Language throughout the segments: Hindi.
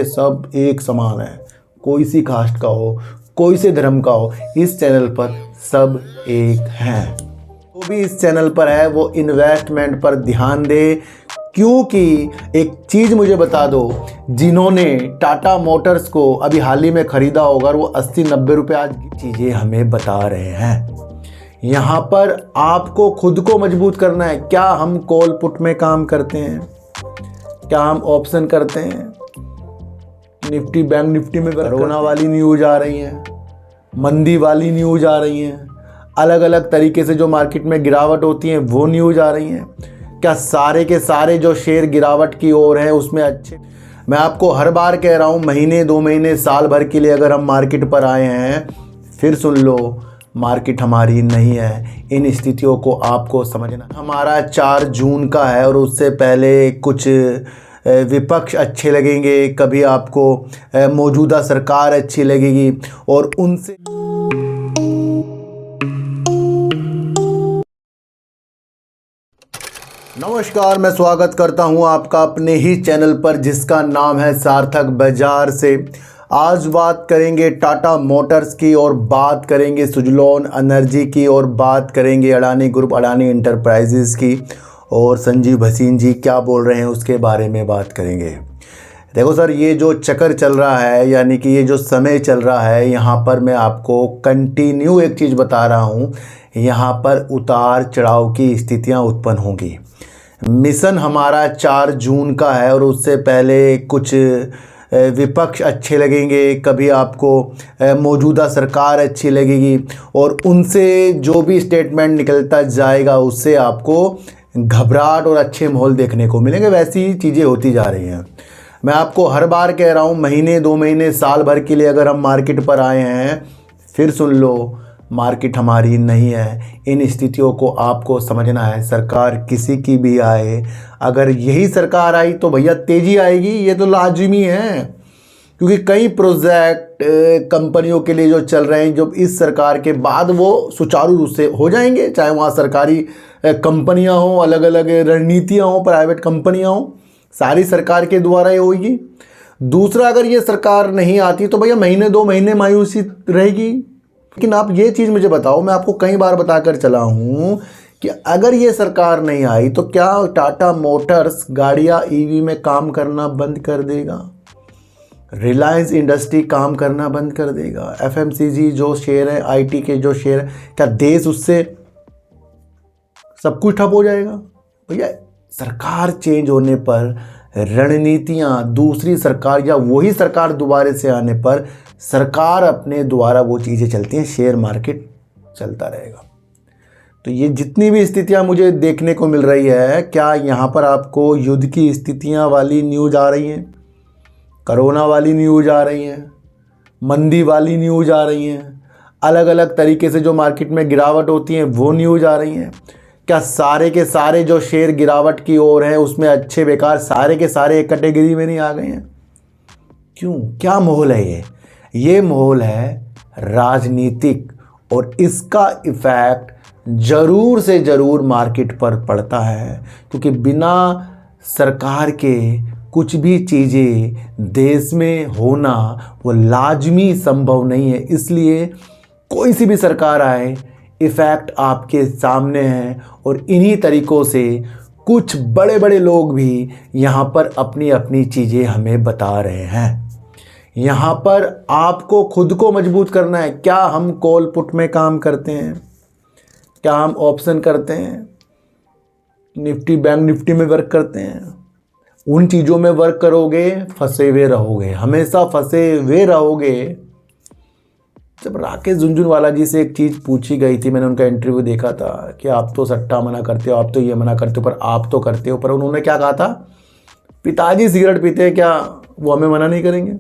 सब एक समान है, कोई सी कास्ट का हो, कोई से धर्म का हो, इस चैनल पर सब एक हैं। वो भी इस चैनल पर है वो इन्वेस्टमेंट पर ध्यान दे, क्योंकि एक चीज़ मुझे बता दो, जिन्होंने टाटा मोटर्स को अभी हाल ही में ख़रीदा होगा वो 80-90 रुपये आज चीज़ें हमें बता रहे हैं। यहाँ पर आपको खुद को मजबूत करना है। क्या हम कॉल पुट में काम करते हैं? क्या हम ऑप्शन करते हैं? निफ्टी बैंक निफ्टी में कोरोना वाली न्यूज़ आ रही हैं, मंदी वाली न्यूज़ आ रही हैं, अलग अलग तरीके से जो मार्केट में गिरावट होती है वो न्यूज़ आ रही हैं। क्या सारे के सारे जो शेयर गिरावट की ओर हैं उसमें अच्छे? मैं आपको हर बार कह रहा हूँ, महीने 2 महीने साल भर के लिए अगर हम मार्केट पर आए हैं, फिर सुन लो, मार्केट हमारी नहीं है। इन स्थितियों को आपको समझना। हमारा 4 जून का है और उससे पहले कुछ विपक्ष अच्छे लगेंगे, कभी आपको मौजूदा सरकार अच्छी लगेगी और उनसे नमस्कार, मैं स्वागत करता हूं आपका अपने ही चैनल पर जिसका नाम है सार्थक बाजार से। आज बात करेंगे टाटा मोटर्स की और बात करेंगे सुजलॉन एनर्जी की और बात करेंगे अडानी ग्रुप अडानी इंटरप्राइजेज़ की और संजीव भसीन जी क्या बोल रहे हैं उसके बारे में बात करेंगे। देखो सर, ये जो चक्कर चल रहा है, यानी कि ये जो समय चल रहा है, यहाँ पर मैं आपको कंटिन्यू एक चीज़ बता रहा हूँ, यहाँ पर उतार चढ़ाव की स्थितियाँ उत्पन्न होंगी। मिशन हमारा 4 जून का है और उससे पहले कुछ विपक्ष अच्छे लगेंगे, कभी आपको मौजूदा सरकार अच्छी लगेगी और उनसे जो भी स्टेटमेंट निकलता जाएगा उससे आपको घबराहट और अच्छे माहौल देखने को मिलेंगे। वैसी चीज़ें होती जा रही हैं। मैं आपको हर बार कह रहा हूँ, महीने 2 महीने साल भर के लिए अगर हम मार्केट पर आए हैं, फिर सुन लो, मार्केट हमारी नहीं है। इन स्थितियों को आपको समझना है। सरकार किसी की भी आए, अगर यही सरकार आई तो भैया तेज़ी आएगी, ये तो लाजमी है, क्योंकि कई प्रोजेक्ट कंपनियों के लिए जो चल रहे हैं, जो इस सरकार के बाद वो सुचारू रूप से हो जाएंगे, चाहे वहाँ सरकारी कंपनियाँ हों, अलग अलग रणनीतियाँ हों, प्राइवेट कंपनियाँ हों, सारी सरकार के द्वारा ही होगी। दूसरा, अगर ये सरकार नहीं आती तो भैया महीने 2 महीने मायूसी रहेगी। लेकिन आप ये चीज़ मुझे बताओ, मैं आपको कई बार बताकर चला हूँ कि अगर ये सरकार नहीं आई तो क्या टाटा मोटर्स गाड़ियाँ ईवी में काम करना बंद कर देगा? रिलायंस इंडस्ट्री काम करना बंद कर देगा? एफएमसीजी जो शेयर है, आईटी के जो शेयर है, क्या देश उससे सब कुछ ठप हो जाएगा? भैया सरकार चेंज होने पर रणनीतियाँ, दूसरी सरकार या वही सरकार दोबारा से आने पर सरकार अपने द्वारा वो चीज़ें चलती हैं, शेयर मार्केट चलता रहेगा। तो ये जितनी भी स्थितियाँ मुझे देखने को मिल रही है, क्या यहाँ पर आपको युद्ध की स्थितियाँ वाली न्यूज़ आ रही हैं, कोरोना वाली न्यूज़ आ रही हैं, मंदी वाली न्यूज़ आ रही हैं, अलग अलग तरीके से जो मार्केट में गिरावट होती है वो न्यूज़ आ रही हैं? क्या सारे के सारे जो शेयर गिरावट की ओर हैं उसमें अच्छे बेकार सारे के सारे एक कैटेगरी में नहीं आ गए हैं? क्यों? क्या माहौल है ये माहौल है राजनीतिक, और इसका इफ़ेक्ट ज़रूर से ज़रूर मार्केट पर पड़ता है, क्योंकि बिना सरकार के कुछ भी चीज़ें देश में होना वो लाजमी संभव नहीं है। इसलिए कोई सी भी सरकार आए, इफ़ेक्ट आपके सामने है और इन्हीं तरीक़ों से कुछ बड़े बड़े लोग भी यहाँ पर अपनी अपनी चीज़ें हमें बता रहे हैं। यहाँ पर आपको खुद को मजबूत करना है। क्या हम कॉल पुट में काम करते हैं? क्या हम ऑप्शन करते हैं? निफ्टी बैंक निफ्टी में वर्क करते हैं? उन चीज़ों में वर्क करोगे, फंसे हुए रहोगे, हमेशा फंसे हुए रहोगे। जब राकेश झुनझुनवाला जी से एक चीज़ पूछी गई थी, मैंने उनका इंटरव्यू देखा था कि आप तो सट्टा मना करते हो, आप तो ये मना करते हो, पर आप तो करते हो। पर उन्होंने क्या कहा था? पिताजी सिगरेट पीते हैं, क्या वो हमें मना नहीं करेंगे?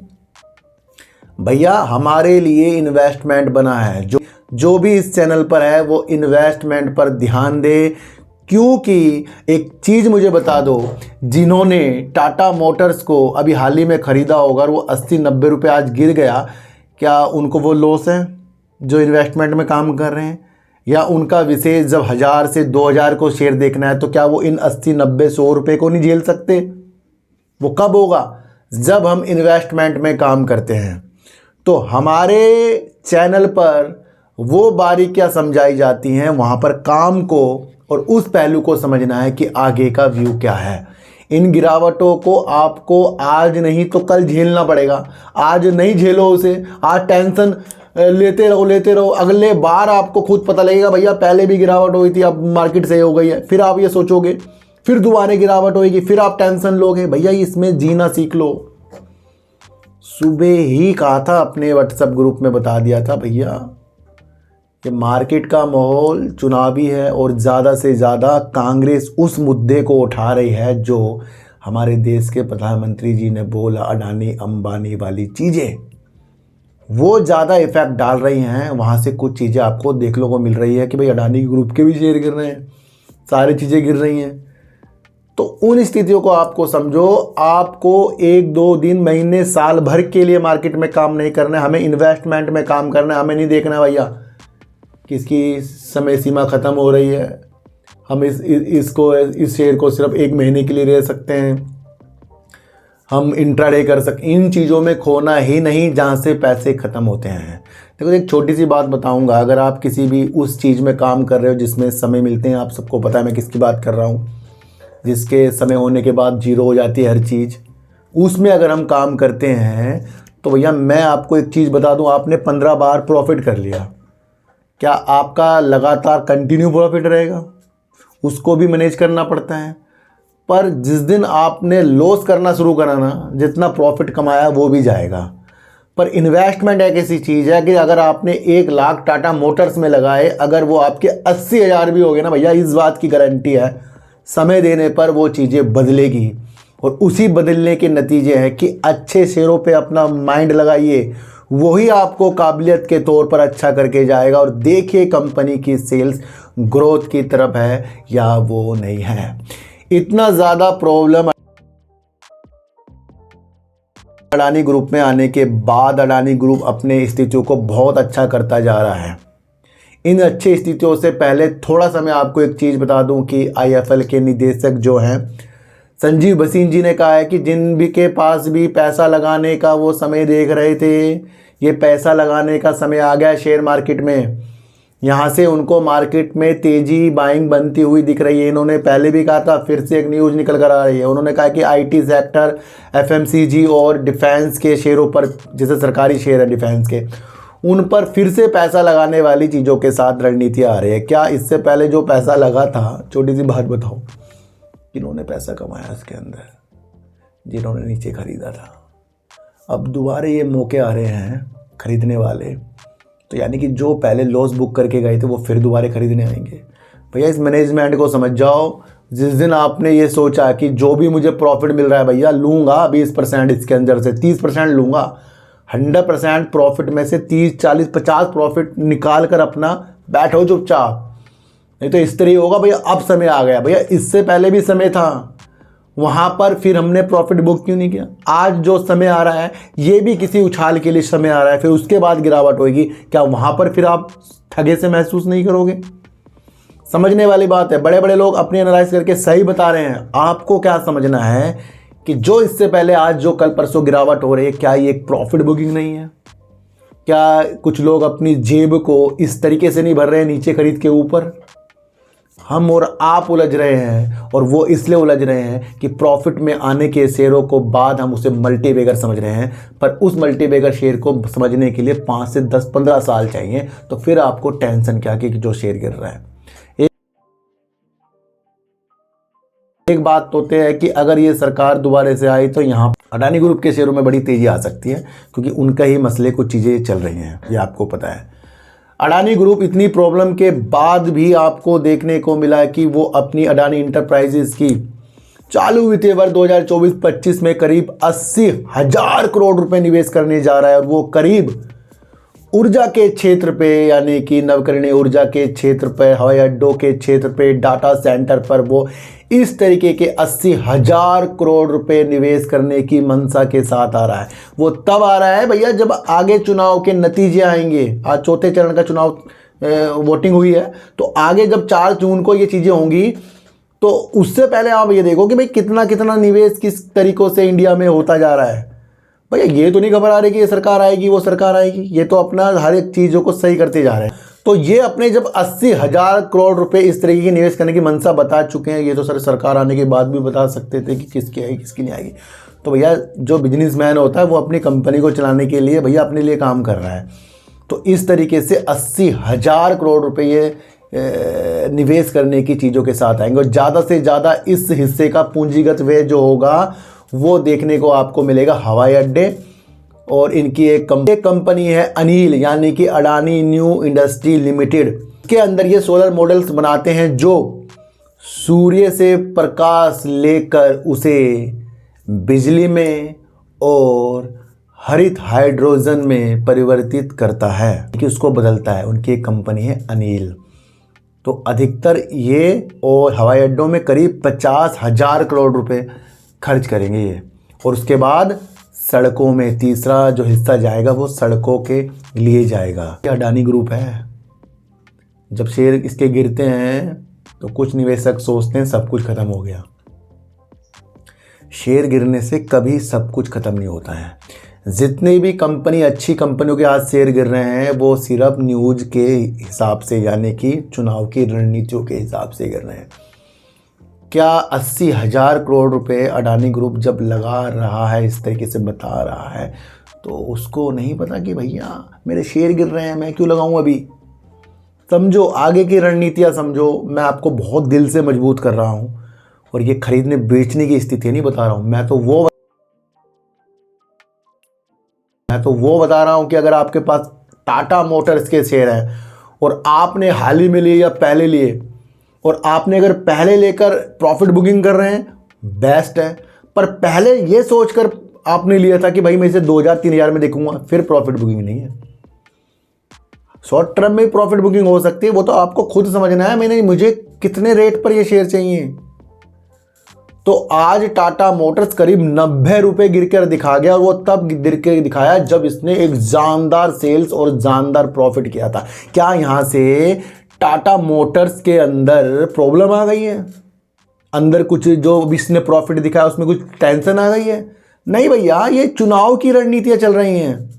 भैया हमारे लिए इन्वेस्टमेंट बना है। जो भी इस चैनल पर है वो इन्वेस्टमेंट पर ध्यान दे, क्योंकि एक चीज़ मुझे बता दो, जिन्होंने टाटा मोटर्स को अभी हाल ही में ख़रीदा होगा और वो 80-90 रुपये आज गिर गया, क्या उनको वो लॉस है जो इन्वेस्टमेंट में काम कर रहे हैं? या उनका विशेष जब 1000 से 2000 को शेयर देखना है तो क्या वो इन 80, 90, 100 रुपये को नहीं झेल सकते? वो कब होगा? जब हम इन्वेस्टमेंट में काम करते हैं तो हमारे चैनल पर वो बारीकियां समझाई जाती हैं, वहाँ पर काम को और उस पहलू को समझना है कि आगे का व्यू क्या है। इन गिरावटों को आपको आज नहीं तो कल झेलना पड़ेगा। आज नहीं झेलो उसे, आज टेंशन लेते रहो, अगले बार आपको खुद पता लगेगा भैया पहले भी गिरावट हुई थी, अब मार्केट सही हो गई है, फिर आप ये सोचोगे, फिर दोबारा गिरावट होगी, फिर आप टेंशन लोगे। भैया इसमें जीना सीख लो। सुबह ही कहा था, अपने व्हाट्सएप ग्रुप में बता दिया था, भैया कि मार्केट का माहौल चुनावी है और ज़्यादा से ज़्यादा कांग्रेस उस मुद्दे को उठा रही है जो हमारे देश के प्रधानमंत्री जी ने बोला, अडानी अंबानी वाली चीज़ें, वो ज़्यादा इफेक्ट डाल रही हैं। वहाँ से कुछ चीज़ें आपको देखने को मिल रही है कि भाई अडानी ग्रुप के भी शेयर गिर रहे हैं, सारी चीज़ें गिर रही हैं। तो उन स्थितियों को आपको समझो। आपको 1-2 दिन, महीने, साल भर के लिए मार्केट में काम नहीं करना है, हमें इन्वेस्टमेंट में काम करना है। हमें नहीं देखना है भैया किसकी समय सीमा ख़त्म हो रही है, हम इस शेयर को सिर्फ 1 महीने के लिए ले सकते हैं, हम इंट्राडे कर सकते। इन चीज़ों में खोना ही नहीं जहाँ से पैसे ख़त्म होते हैं। देखो एक छोटी सी बात बताऊंगा, अगर आप किसी भी उस चीज़ में काम कर रहे हो जिसमें समय मिलते हैं, आप सबको पता है मैं किसकी बात कर रहा हूँ, जिसके समय होने के बाद जीरो हो जाती है हर चीज़, उसमें अगर हम काम करते हैं तो भैया मैं आपको एक चीज़ बता दूँ, आपने 15 बार प्रॉफिट कर लिया, क्या आपका लगातार कंटिन्यू प्रॉफिट रहेगा? उसको भी मैनेज करना पड़ता है। पर जिस दिन आपने लॉस करना शुरू करा ना, जितना प्रॉफिट कमाया वो भी जाएगा। पर इन्वेस्टमेंट एक ऐसी चीज़ है कि अगर आपने 1 लाख टाटा मोटर्स में लगाए, अगर वो आपके 80,000 भी हो गए ना भैया, इस बात की गारंटी है समय देने पर वो चीज़ें बदलेगी। और उसी बदलने के नतीजे हैं कि अच्छे शेयरों पे अपना माइंड लगाइए, वही आपको काबिलियत के तौर पर अच्छा करके जाएगा। और देखिए कंपनी की सेल्स ग्रोथ की तरफ है या वो नहीं है। इतना ज़्यादा प्रॉब्लम अडानी ग्रुप में आने के बाद अडानी ग्रुप अपने स्थितियों को बहुत अच्छा करता जा रहा है। इन अच्छी स्थितियों से पहले थोड़ा सा मैं आपको एक चीज़ बता दूं कि IIFL के निदेशक जो हैं संजीव भसीन जी ने कहा है कि जिन भी के पास भी पैसा लगाने का वो समय देख रहे थे, ये पैसा लगाने का समय आ गया शेयर मार्केट में। यहाँ से उनको मार्केट में तेज़ी बाइंग बनती हुई दिख रही है। इन्होंने पहले भी कहा था, फिर से एक न्यूज़ निकल कर आ रही है। उन्होंने कहा कि IT सेक्टर, FMCG और डिफेंस के शेयरों पर, जैसे सरकारी शेयर है डिफेंस के, उन पर फिर से पैसा लगाने वाली चीज़ों के साथ रणनीति आ रही है। क्या इससे पहले जो पैसा लगा था, छोटी सी बात बताओ, किन्होंने पैसा कमाया इसके अंदर? जिन्होंने नीचे खरीदा था। अब दोबारा ये मौके आ रहे हैं खरीदने वाले, तो यानी कि जो पहले लॉस बुक करके गए थे वो फिर दोबारा खरीदने आएंगे। भैया इस मैनेजमेंट को समझ जाओ। जिस दिन आपने ये सोचा कि जो भी मुझे प्रॉफिट मिल रहा है भैया लूँगा 20% इसके अंदर से 30% लूँगा, 100% प्रॉफिट में से 30, 40, 50 प्रॉफिट निकाल कर अपना बैठो चुपचाप। नहीं तो इस तरह होगा भैया अब समय आ गया। भैया इससे पहले भी समय था, वहाँ पर फिर हमने प्रॉफिट बुक क्यों नहीं किया? आज जो समय आ रहा है ये भी किसी उछाल के लिए समय आ रहा है, फिर उसके बाद गिरावट होगी, क्या वहाँ पर फिर आप ठगे से महसूस नहीं करोगे? समझने वाली बात है। बड़े बड़े लोग अपनी एनालाइज करके सही बता रहे हैं। आपको क्या समझना है कि जो इससे पहले आज जो कल परसों गिरावट हो रही है, क्या ये एक प्रॉफिट बुकिंग नहीं है? क्या कुछ लोग अपनी जेब को इस तरीके से नहीं भर रहे हैं नीचे खरीद के ऊपर? हम और आप उलझ रहे हैं, और वो इसलिए उलझ रहे हैं कि प्रॉफिट में आने के शेयरों को बाद हम उसे मल्टीबैगर समझ रहे हैं। पर उस मल्टीबैगर शेयर को समझने के लिए 5 से 10, 15 साल चाहिए। तो फिर आपको टेंशन क्या कि जो शेयर गिर रहा है। एक बात तो है कि अगर ये सरकार दोबारा से आई तो यहाँ अडानी ग्रुप के शेयरों में बड़ी तेजी आ सकती है, क्योंकि उनका ही मसले कुछ चीज़ें चल रही हैं, ये आपको पता है। अडानी ग्रुप इतनी प्रॉब्लम के बाद भी आपको देखने को मिला कि वो अपनी अडानी इंटरप्राइजेस की चालू वित्तीय वर्ष 2024-25 में करीब 80,000 करोड़ रुपए निवेश करने जा रहा है। और वो करीब ऊर्जा के क्षेत्र पे, यानी कि नवकरणीय ऊर्जा के क्षेत्र पे, हवाई अड्डों के क्षेत्र पे, डाटा सेंटर पर वो इस तरीके के 80,000 करोड़ रुपए निवेश करने की मंशा के साथ आ रहा है। वो तब आ रहा है भैया जब आगे चुनाव के नतीजे आएंगे। आज चौथे चरण का चुनाव वोटिंग हुई है, तो आगे जब 4 जून को ये चीज़ें होंगी तो उससे पहले आप ये देखो कि भाई कितना कितना निवेश किस तरीक़ों से इंडिया में होता जा रहा है। भैया ये तो नहीं घबरा रहे कि ये सरकार आएगी वो सरकार आएगी, ये तो अपना हर एक चीज़ों को सही करते जा रहे हैं। तो ये अपने जब 80,000 करोड़ रुपए इस तरीके की निवेश करने की मंशा बता चुके हैं, ये तो सर सरकार आने के बाद भी बता सकते थे कि किसकी आएगी किसकी नहीं आएगी। तो भैया जो बिजनेसमैन होता है वो अपनी कंपनी को चलाने के लिए भैया अपने लिए काम कर रहा है। तो इस तरीके से 80,000 करोड़ रुपए ये निवेश करने की चीज़ों के साथ आएंगे, और ज़्यादा से ज़्यादा इस हिस्से का पूंजीगत व्यय जो होगा वो देखने को आपको मिलेगा हवाई अड्डे। और इनकी एक कंपनी है अनिल, यानी कि अडानी न्यू इंडस्ट्री लिमिटेड, के अंदर ये सोलर मॉडल्स बनाते हैं जो सूर्य से प्रकाश लेकर उसे बिजली में और हरित हाइड्रोजन में परिवर्तित करता है, कि उसको बदलता है। उनकी एक कंपनी है अनिल। तो अधिकतर ये और हवाई अड्डों में करीब 50,000 करोड़ रुपए खर्च करेंगे ये। और उसके बाद सड़कों में तीसरा जो हिस्सा जाएगा वो सड़कों के लिए जाएगा। ये अडानी ग्रुप है। जब शेयर इसके गिरते हैं तो कुछ निवेशक सोचते हैं सब कुछ खत्म हो गया। शेयर गिरने से कभी सब कुछ खत्म नहीं होता है। जितनी भी कंपनी अच्छी कंपनियों के आज शेयर गिर रहे हैं वो सिर्फ न्यूज़ के हिसाब से, यानी कि चुनाव की रणनीतियों के हिसाब से गिर रहे हैं। क्या 80,000 करोड़ रुपए अडानी ग्रुप जब लगा रहा है, इस तरीके से बता रहा है, तो उसको नहीं पता कि भैया मेरे शेयर गिर रहे हैं, मैं क्यों लगाऊं अभी। समझो आगे की रणनीतियाँ समझो। मैं आपको बहुत दिल से मजबूत कर रहा हूँ, और ये खरीदने बेचने की स्थिति नहीं बता रहा हूँ। मैं तो वो बता रहा हूँ कि अगर आपके पास टाटा मोटर्स के शेयर हैं और आपने हाल ही में लिए या पहले लिए, और आपने अगर पहले लेकर प्रॉफिट बुकिंग कर रहे हैं, बेस्ट है। पर पहले ये सोचकर आपने लिया था कि भाई मैं इसे 2,000-3,000 में देखूंगा, फिर प्रॉफिट बुकिंग नहीं है। शॉर्ट टर्म में प्रॉफिट बुकिंग हो सकती है, वो तो आपको खुद समझना है। मुझे कितने रेट पर ये शेयर चाहिए। तो आज टाटा मोटर्स करीब 90 रुपए गिर कर दिखा गया, और वो तब गिर के दिखाया जब इसने एक जानदार सेल्स और जानदार प्रॉफिट किया था। क्या यहां से टाटा मोटर्स के अंदर प्रॉब्लम आ गई है? अंदर कुछ जो इसने प्रॉफिट दिखाया उसमें कुछ टेंशन आ गई है? नहीं भैया, ये चुनाव की रणनीतियां चल रही हैं।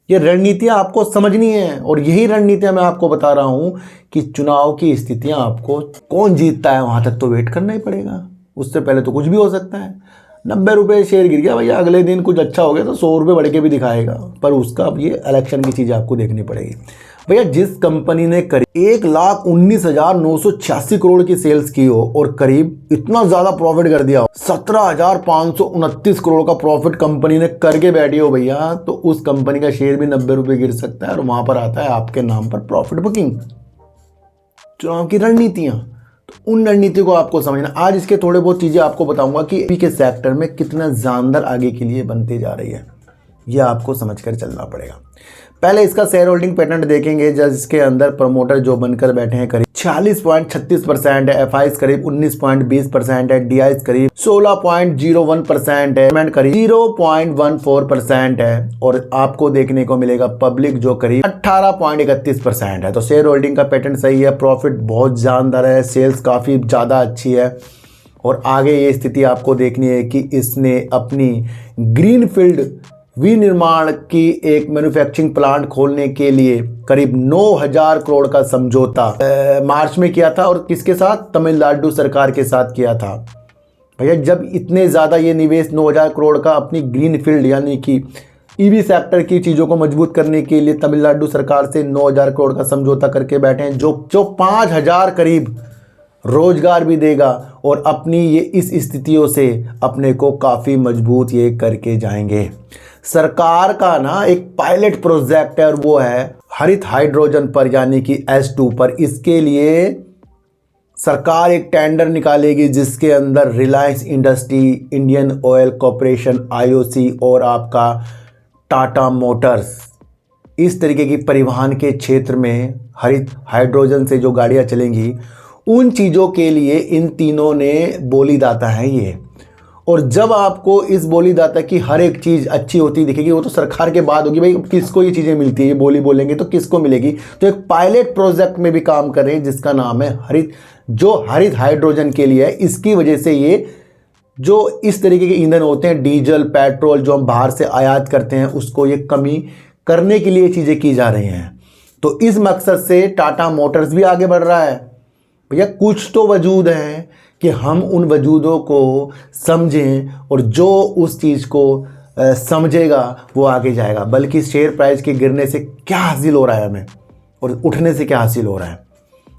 ये रणनीतियां आपको समझनी है, और यही रणनीतियां मैं आपको बता रहा हूं कि चुनाव की स्थितियां आपको कौन जीतता है वहां तक तो वेट करना ही पड़ेगा। उससे पहले तो कुछ भी हो सकता है। 90 रुपये शेयर गिर गया भैया, अगले दिन कुछ अच्छा हो गया तो 100 रुपये बढ़ के भी दिखाएगा, पर उसका अब ये इलेक्शन की चीज़ आपको देखनी पड़ेगी। भैया जिस कंपनी ने करीब 1,19,986 करोड़ की सेल्स की हो और करीब इतना ज़्यादा प्रॉफिट कर दिया हो, 17,529 करोड़ का प्रॉफिट कंपनी ने करके बैठी हो भैया, तो उस कंपनी का शेयर भी 90 रुपये गिर सकता है। और वहाँ पर आता है आपके नाम पर प्रॉफिट बुकिंग, चुनाव की रणनीतियाँ। तो उन रणनीति को आपको समझना। आज इसके थोड़े बहुत चीज़ें आपको बताऊंगा कि अभी के सेक्टर में कितना जानदार आगे के लिए बनते जा रही है, यह आपको समझकर चलना पड़ेगा। पहले इसका शेयर होल्डिंग पैटर्न देखेंगे, जिसके अंदर प्रमोटर जो बनकर बैठे हैं करीब 46.36% है, एफआईज करीब 19.20% है, डीआईज करीब 16.01% है, पेमेंट करीब 0.14% है, और आपको देखने को मिलेगा पब्लिक जो करीब 18.31% है। तो शेयर होल्डिंग का पैटर्न सही है, प्रॉफिट बहुत जानदार है, सेल्स काफ़ी ज़्यादा अच्छी है, और आगे ये स्थिति आपको देखनी है कि इसने अपनी ग्रीनफील्ड विनिर्माण की एक मैन्युफैक्चरिंग प्लांट खोलने के लिए करीब 9,000 करोड़ का समझौता मार्च में किया था, और किसके साथ? तमिलनाडु सरकार के साथ किया था। भैया जब इतने ज़्यादा ये निवेश 9,000 करोड़ का अपनी ग्रीनफील्ड यानी कि ईवी सेक्टर की चीज़ों को मजबूत करने के लिए तमिलनाडु सरकार से 9,000 करोड़ का समझौता करके बैठे हैं, जो 5,000 करीब रोजगार भी देगा, और अपनी ये इस स्थितियों से अपने को काफ़ी मजबूत ये करके जाएंगे। सरकार का ना एक पायलट प्रोजेक्ट है, और वो है हरित हाइड्रोजन पर, यानी कि S2 पर। इसके लिए सरकार एक टेंडर निकालेगी जिसके अंदर Reliance industry, Indian oil corporation IOC और आपका टाटा मोटर्स, इस तरीके की परिवहन के क्षेत्र में हरित हाइड्रोजन से जो गाड़ियां चलेंगी उन चीज़ों के लिए इन तीनों ने बोली दाता है ये। और जब आपको इस बोली दाता की हर एक चीज़ अच्छी होती दिखेगी, वो तो सरकार के बाद होगी। भाई किसको ये चीज़ें मिलती है, ये बोली बोलेंगे तो किसको मिलेगी। तो एक पायलट प्रोजेक्ट में भी काम कर रहे हैं जिसका नाम है हरित जो हरित हाइड्रोजन के लिए है। इसकी वजह से ये जो इस तरीके के ईंधन होते हैं, डीजल पेट्रोल जो हम बाहर से आयात करते हैं, उसको ये कमी करने के लिए चीज़ें की जा रही हैं। तो इस मकसद से टाटा मोटर्स भी आगे बढ़ रहा है। भैया कुछ तो वजूद हैं कि हम उन वजूदों को समझें, और जो उस चीज़ को समझेगा वो आगे जाएगा। बल्कि शेयर प्राइस के गिरने से क्या हासिल हो रहा है हमें, और उठने से क्या हासिल हो रहा है।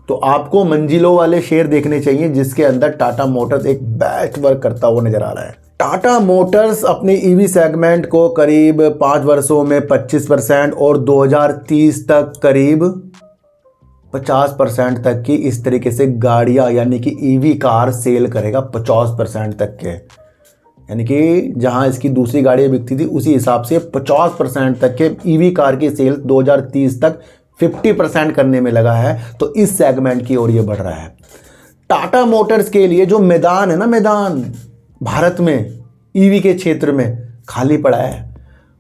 तो आपको मंजिलों वाले शेयर देखने चाहिए जिसके अंदर टाटा मोटर्स एक बेस्ट वर्क करता हुआ नजर आ रहा है। टाटा मोटर्स अपने ईवी सेगमेंट को करीब 5 वर्षों में 25% और 2030 तक करीब 50% तक की इस तरीके से गाड़ियां यानी कि ईवी कार सेल करेगा। 50% तक के, यानी कि जहां इसकी दूसरी गाड़ियां बिकती थी उसी हिसाब से 50% तक के ईवी कार की सेल 2030 तक 50% करने में लगा है। तो इस सेगमेंट की ओर ये बढ़ रहा है। टाटा मोटर्स के लिए जो मैदान है ना, मैदान भारत में ईवी के क्षेत्र में खाली पड़ा है,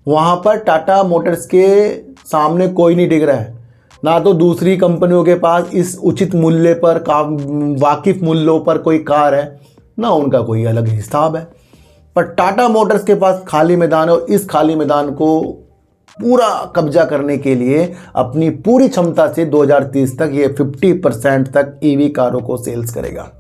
वहां पर टाटा मोटर्स के सामने कोई नहीं टिक रहा है। ना तो दूसरी कंपनियों के पास इस उचित मूल्य पर वाकिफ मूल्यों पर कोई कार है, ना उनका कोई अलग हिसाब है। पर टाटा मोटर्स के पास खाली मैदान है, और इस खाली मैदान को पूरा कब्जा करने के लिए अपनी पूरी क्षमता से 2030 तक ये 50% तक ईवी कारों को सेल्स करेगा।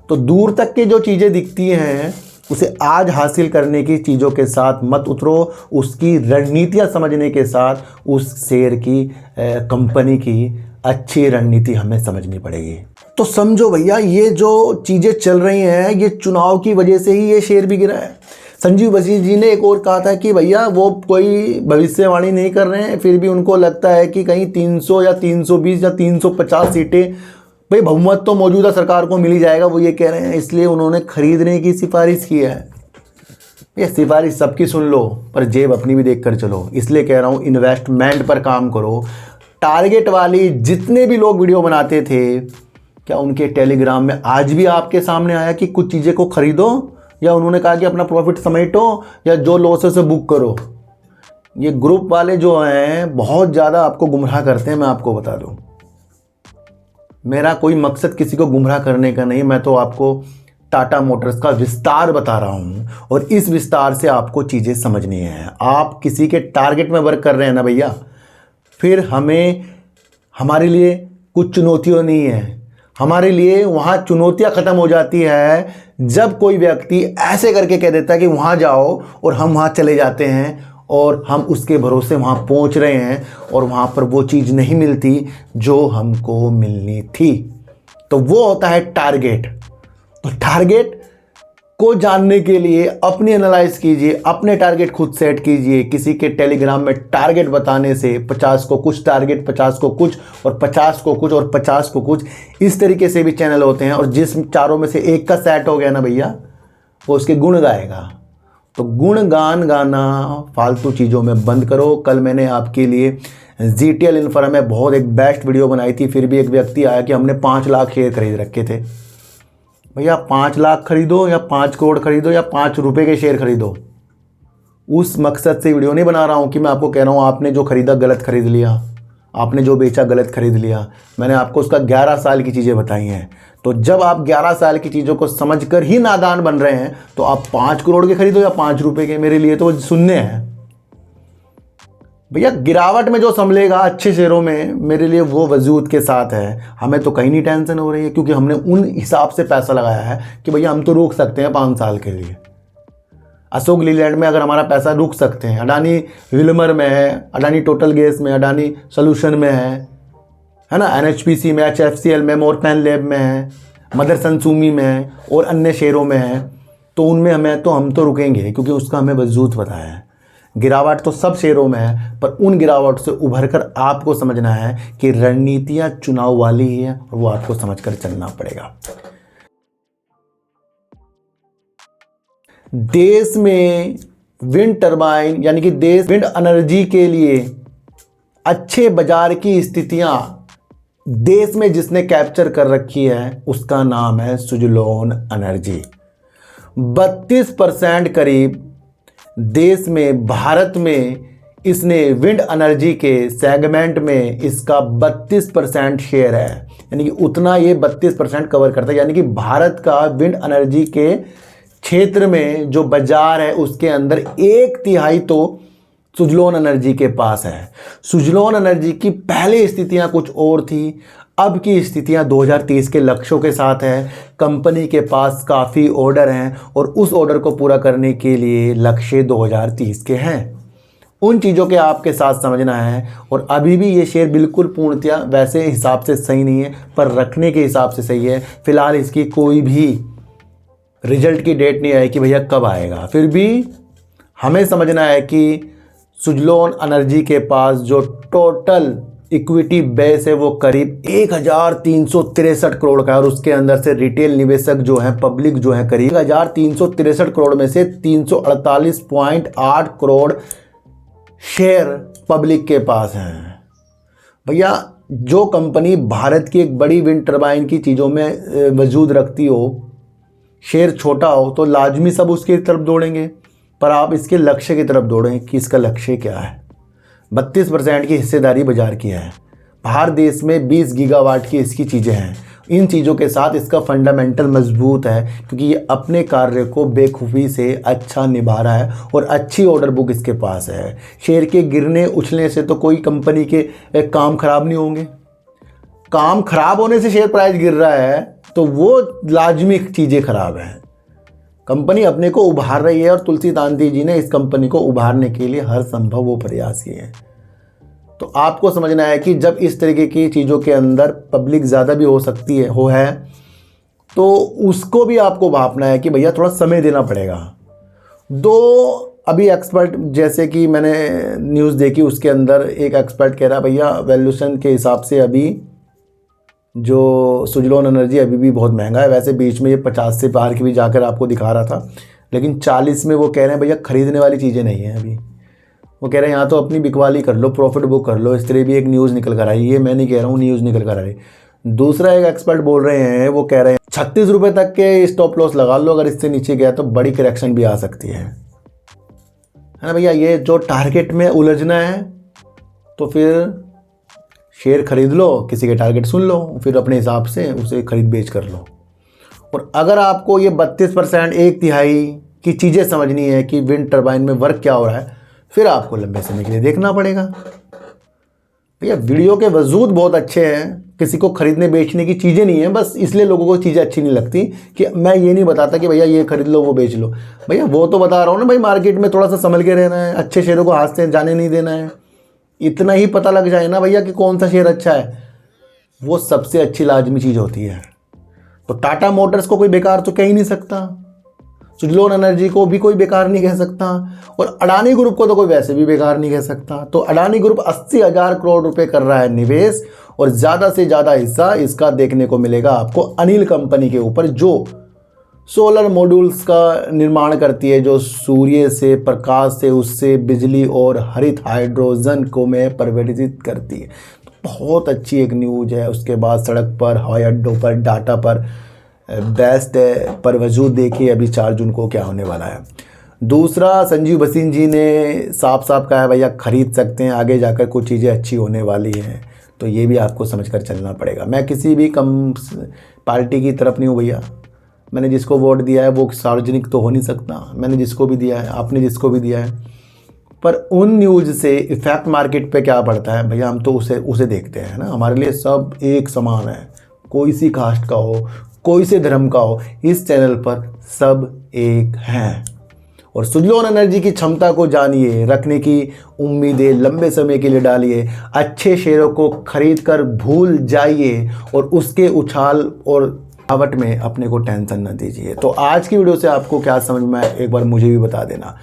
तो दूर तक के जो चीज़ें दिखती हैं उसे आज हासिल करने की चीज़ों के साथ मत उतरो, उसकी रणनीतियाँ समझने के साथ उस शेयर की कंपनी की अच्छी रणनीति हमें समझनी पड़ेगी। तो समझो भैया, ये जो चीज़ें चल रही हैं ये चुनाव की वजह से ही ये शेयर भी गिरा है। संजीव बसी जी ने एक और कहा था कि भैया वो कोई भविष्यवाणी नहीं कर रहे हैं, फिर भी उनको लगता है कि कहीं 300 या 320 या 350 सीटें भाई बहुमत तो मौजूदा सरकार को मिल ही जाएगा, वो ये कह रहे हैं। इसलिए उन्होंने खरीदने की सिफारिश की है। ये सिफारिश सबकी सुन लो पर जेब अपनी भी देख कर चलो। इसलिए कह रहा हूँ इन्वेस्टमेंट पर काम करो। टारगेट वाली जितने भी लोग वीडियो बनाते थे, क्या उनके टेलीग्राम में आज भी आपके सामने आया कि कुछ चीज़ें को खरीदो, या उन्होंने कहा कि अपना प्रॉफिट समेटो या जो लॉसेस से बुक करो? ये ग्रुप वाले जो हैं बहुत ज़्यादा आपको गुमराह करते हैं। मैं आपको बता दूं, मेरा कोई मकसद किसी को गुमराह करने का नहीं। मैं तो आपको टाटा मोटर्स का विस्तार बता रहा हूं, और इस विस्तार से आपको चीज़ें समझनी है। आप किसी के टारगेट में वर्क कर रहे हैं ना भैया, फिर हमारे लिए कुछ चुनौतियाँ नहीं है। हमारे लिए वहाँ चुनौतियाँ ख़त्म हो जाती है जब कोई व्यक्ति ऐसे करके कह देता है कि वहाँ जाओ, और हम वहाँ चले जाते हैं और हम उसके भरोसे वहाँ पहुँच रहे हैं, और वहाँ पर वो चीज़ नहीं मिलती जो हमको मिलनी थी। तो वो होता है टारगेट। तो टारगेट को जानने के लिए अपनी एनालाइज कीजिए, अपने टारगेट खुद सेट कीजिए। किसी के टेलीग्राम में टारगेट बताने से 50 को कुछ टारगेट, 50 को कुछ, और 50 को कुछ, और 50 को कुछ, इस तरीके से भी चैनल होते हैं। और जिस चारों में से एक का सेट हो गया ना भैया, वो उसके गुण गाएगा। तो गुणगान गाना फालतू चीज़ों में बंद करो। कल मैंने आपके लिए GTL इन्फ्रा में बहुत एक बेस्ट वीडियो बनाई थी, फिर भी एक व्यक्ति आया कि हमने 5 लाख शेयर खरीद रखे थे। भैया 5 लाख खरीदो या 5 करोड़ खरीदो या 5 रुपए के शेयर खरीदो, उस मकसद से वीडियो नहीं बना रहा हूँ कि मैं आपको कह रहा हूँ आपने जो खरीदा गलत खरीद लिया, आपने जो बेचा गलत खरीद लिया। मैंने आपको उसका 11 साल की चीज़ें बताई हैं। तो जब आप 11 साल की चीज़ों को समझकर ही नादान बन रहे हैं, तो आप 5 करोड़ के खरीदो या 5 रुपए के, मेरे लिए तो वो शून्य है भैया। गिरावट में जो संभलेगा अच्छे शेयरों में, मेरे लिए वो वजूद के साथ है। हमें तो कहीं नहीं टेंशन हो रही है, क्योंकि हमने उन हिसाब से पैसा लगाया है कि भैया हम तो रोक सकते हैं 5 साल के लिए। अशोक लीलैंड में अगर हमारा पैसा रुक सकते हैं, अडानी विल्मर में है, अडानी टोटल गैस में, अडानी सोल्यूशन में है ना, NHPC में, HFCL में, मोरपैन लैब में है, मदरसन सूमी में है, और अन्य शेयरों में है। तो उनमें हम तो रुकेंगे, क्योंकि उसका हमें वजूद पता है। गिरावट तो सब शेयरों में है, पर उन गिरावट से उभरकर आपको समझना है कि रणनीतियां चुनाव वाली ही है, और वो आपको समझकर चलना पड़ेगा। देश में विंड टरबाइन यानी कि देश विंड एनर्जी के लिए अच्छे बाजार की स्थितियां देश में जिसने कैप्चर कर रखी है, उसका नाम है सुजलॉन एनर्जी। 32% करीब देश में, भारत में इसने विंड एनर्जी के सेगमेंट में इसका 32% शेयर है। यानी कि उतना ये 32% कवर करता है। यानी कि भारत का विंड एनर्जी के क्षेत्र में जो बाजार है उसके अंदर 1/3 तो सुजलोन एनर्जी के पास है। सुजलोन एनर्जी की पहले स्थितियां कुछ और थी, अब की स्थितियां 2030 के लक्ष्यों के साथ है। कंपनी के पास काफ़ी ऑर्डर हैं और उस ऑर्डर को पूरा करने के लिए लक्ष्य 2030 के हैं। उन चीज़ों के आपके साथ समझना है। और अभी भी ये शेयर बिल्कुल पूर्णतया वैसे हिसाब से सही नहीं है, पर रखने के हिसाब से सही है। फिलहाल इसकी कोई भी रिजल्ट की डेट नहीं आई कि भैया कब आएगा। फिर भी हमें समझना है कि सुजलोन एनर्जी के पास जो टोटल इक्विटी बेस है वो करीब 1363 करोड़ का है और उसके अंदर से रिटेल निवेशक जो है, पब्लिक जो है, करीब 1363 करोड़ में से 348.8 करोड़ शेयर पब्लिक के पास हैं। भैया जो कंपनी भारत की एक बड़ी विंड टर्बाइन की चीज़ों में वजूद रखती हो, शेयर छोटा हो तो लाजमी सब उसकी तरफ दौड़ेंगे, पर आप इसके लक्ष्य की तरफ दौड़ें कि इसका लक्ष्य क्या है। 32% की हिस्सेदारी बाजार की है। बाहर देश में 20 गीगावाट की इसकी चीज़ें हैं। इन चीज़ों के साथ इसका फंडामेंटल मजबूत है क्योंकि ये अपने कार्य को बेखूबी से अच्छा निभा रहा है और अच्छी ऑर्डर बुक इसके पास है। शेयर के गिरने उछलने से तो कोई कंपनी के काम खराब नहीं होंगे। काम खराब होने से शेयर प्राइस गिर रहा है तो वो लाजमी चीज़ें खराब हैं। कंपनी अपने को उभार रही है और तुलसी तांती जी ने इस कंपनी को उभारने के लिए हर संभव वो प्रयास किए हैं। तो आपको समझना है कि जब इस तरीके की चीज़ों के अंदर पब्लिक ज़्यादा भी हो सकती है तो उसको भी आपको भापना है कि भैया थोड़ा समय देना पड़ेगा। अभी एक्सपर्ट, जैसे कि मैंने न्यूज़ देखी, उसके अंदर एक एक्सपर्ट कह रहा भैया वैल्यूएशन के हिसाब से अभी जो सुजलोन एनर्जी अभी भी बहुत महंगा है। वैसे बीच में ये 50 से पार की भी जाकर आपको दिखा रहा था, लेकिन 40 में वो कह रहे हैं भैया ख़रीदने वाली चीज़ें नहीं हैं। अभी वो कह रहे हैं यहाँ तो अपनी बिकवाली कर लो, प्रॉफिट बुक कर लो। इस तरह भी एक न्यूज़ निकल कर आई, ये मैं नहीं कह रहा हूँ, न्यूज़ निकल कर आई। दूसरा एक एक्सपर्ट बोल रहे हैं, वो कह रहे हैं 36 रुपये तक के स्टॉप लॉस लगा लो, अगर इससे नीचे गया तो बड़ी करेक्शन भी आ सकती है ना भैया। ये जो टारगेट में उलझना है तो फिर शेयर खरीद लो, किसी के टारगेट सुन लो, फिर अपने हिसाब से उसे खरीद बेच कर लो। और अगर आपको ये 32%, 1/3 की चीज़ें समझनी है कि विंड टर्बाइन में वर्क क्या हो रहा है, फिर आपको लंबे समय के लिए देखना पड़ेगा। भैया वीडियो के वजूद बहुत अच्छे हैं, किसी को खरीदने बेचने की चीज़ें नहीं है। बस इसलिए लोगों को चीज़ें अच्छी नहीं लगती कि मैं ये नहीं बताता कि भैया ये खरीद लो वो बेच लो। भैया वो तो बता रहा हूँ ना भाई, मार्केट में थोड़ा सा संभल के रहना है, अच्छे शेयरों को हाथ से जाने नहीं देना है। इतना ही पता लग जाए ना भैया कि कौन सा शेयर अच्छा है, वो सबसे अच्छी लाजमी चीज़ होती है। तो टाटा मोटर्स को कोई बेकार तो कह ही नहीं सकता, सुजलोन एनर्जी को भी कोई बेकार नहीं कह सकता, और अडानी ग्रुप को तो कोई वैसे भी बेकार नहीं कह सकता। तो अडानी ग्रुप 80,000 करोड़ रुपए कर रहा है निवेश, और ज़्यादा से ज़्यादा हिस्सा इसका देखने को मिलेगा आपको अनिल कंपनी के ऊपर, जो सोलर मॉड्यूल्स का निर्माण करती है, जो सूर्य से, प्रकाश से, उससे बिजली और हरित हाइड्रोजन को में परिवर्तित करती है। तो बहुत अच्छी एक न्यूज़ है। उसके बाद सड़क पर, हवाई अड्डों पर, डाटा पर बेस्ट पर वजूद देखिए अभी 4 जून को क्या होने वाला है। दूसरा, संजीव बसिन जी ने साफ साफ कहा है भैया खरीद सकते हैं, आगे जाकर कुछ चीज़ें अच्छी होने वाली हैं। तो ये भी आपको समझकर चलना पड़ेगा। मैं किसी भी पार्टी की तरफ नहीं हूँ भैया। मैंने जिसको वोट दिया है वो सार्वजनिक तो हो नहीं सकता, मैंने जिसको भी दिया है, आपने जिसको भी दिया है, पर उन न्यूज़ से इफेक्ट मार्केट पे क्या पड़ता है भैया, हम तो उसे देखते हैं ना। हमारे लिए सब एक समान है, कोई सी कास्ट का हो, कोई से धर्म का हो, इस चैनल पर सब एक हैं। और सुजलोन एनर्जी की क्षमता को जानिए, रखने की उम्मीदें लंबे समय के लिए डालिए, अच्छे शेयरों को खरीद कर भूल जाइए और उसके उछाल और आवट में अपने को टेंशन न दीजिए। तो आज की वीडियो से आपको क्या समझ में आया, एक बार मुझे भी बता देना।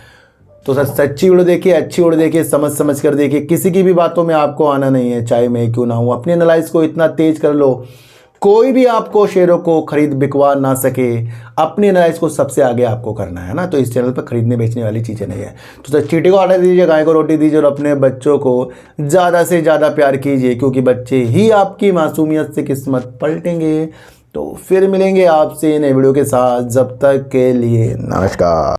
तो सर सच्ची वीडियो देखिए, अच्छी वीडियो देखिए, समझ कर देखिए, किसी की भी बातों में आपको आना नहीं है, चाहे मैं क्यों ना हूँ। अपनी एनालाइज को इतना तेज कर लो, कोई भी आपको शेयरों को खरीद बिकवा ना सके। अपनी एनालाइज को सबसे आगे आपको करना है ना। तो इस चैनल पर खरीदने बेचने वाली चीज़ें नहीं है। तो सर चीटी को आटा दीजिए, गाय को रोटी दीजिए, और अपने बच्चों को ज़्यादा से ज़्यादा प्यार कीजिए, क्योंकि बच्चे ही आपकी मासूमियत से किस्मत पलटेंगे। तो फिर मिलेंगे आपसे नए वीडियो के साथ, जब तक के लिए नमस्कार।